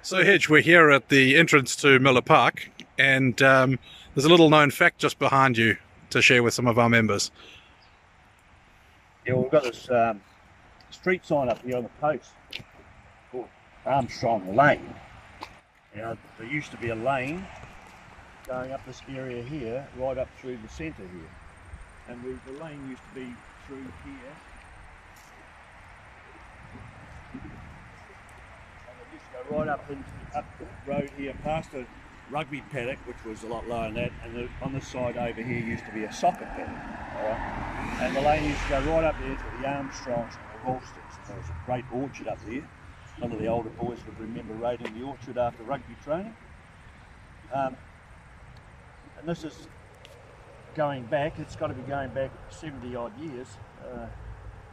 So Hedge, we're here at the entrance to Miller Park, and there's a little known fact just behind you to share with some of our members. Yeah, we've got this street sign up here on the post called Armstrong Lane. Now, there used to be a lane going up this area here, right up through the centre here. And the lane used to be through here. And it used to go right up the road here, past a rugby paddock, which was a lot lower than that, and on this side over here used to be a soccer paddock. All right? And the lane used to go right up there to the Armstrongs and the Woolsters. There was a great orchard up there. Some of the older boys would remember raiding the orchard after rugby training. And this is going back, it's got to be going back 70 odd years,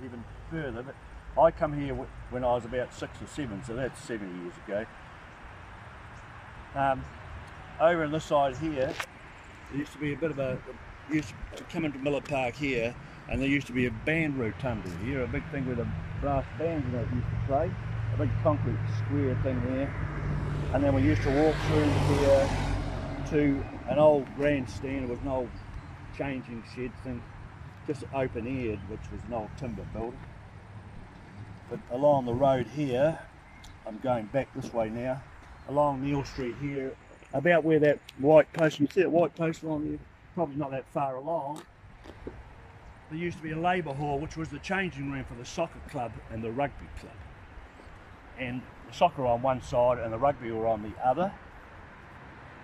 even further. But I come here when I was about 6 or 7, so that's 70 years ago. Over on this side here, there used to be a bit of you used to come into Miller Park here, and there used to be a band rotunda here, a big thing with a brass band used to play, a big concrete square thing there. And then we used to walk through here to an old grandstand. It was an old changing shed thing, just open-aired, which was an old timber building. But along the road here, I'm going back this way now, along Neil Street here, about where that white post, you see that white post along there, probably not that far along. There used to be a labour hall, which was the changing room for the soccer club and the rugby club. And the soccer on one side and the rugby were on the other.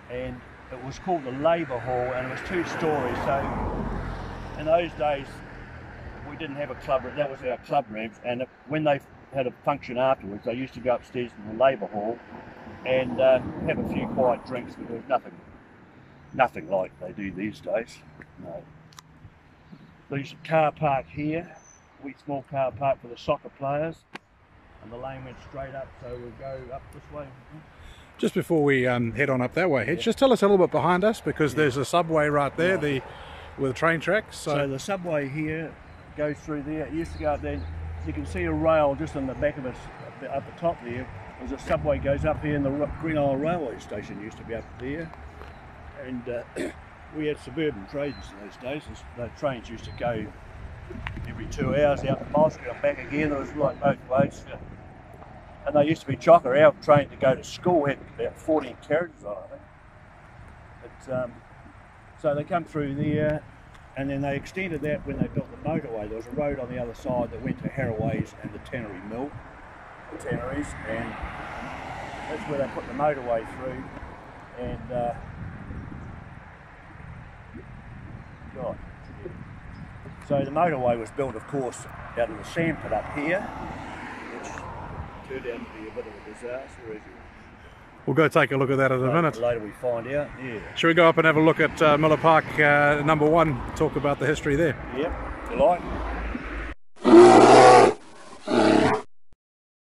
And it was called the labour hall, and it was 2 stories. So in those days, we didn't have a club room. That was our club room. And when they had a function afterwards, they used to go upstairs to the labour hall and have a few quiet drinks, but there was nothing like they do these days. No. There's a car park here, a wee small car park for the soccer players, and the lane went straight up, so we'll go up this way. Just before we head on up that way, Hedge, just tell us a little bit behind us, because there's a subway right there, with the train tracks. So the subway here goes through there. It used to go up there. You can see a rail just on the back of us up the top there. There's a subway goes up here, and the Green Isle Railway Station used to be up there. And we had suburban trains in those days. The trains used to go every 2 hours out to Moscow and back again. It was like both ways. And they used to be chocker. Our train to go to school had about 14 carriages on it, I think. But, so they come through there, and then they extended that when they built the motorway. There was a road on the other side that went to Harrowways and the Tannery Mill, the tanneries, and that's where they put the motorway through. And so the motorway was built, of course, out of the sandpit up here, which turned out to be a bit of a disaster, as you we'll go take a look at that in a minute. later we find out. Yeah. Shall we go up and have a look at Miller Park number 1, talk about the history there? Yep, you like?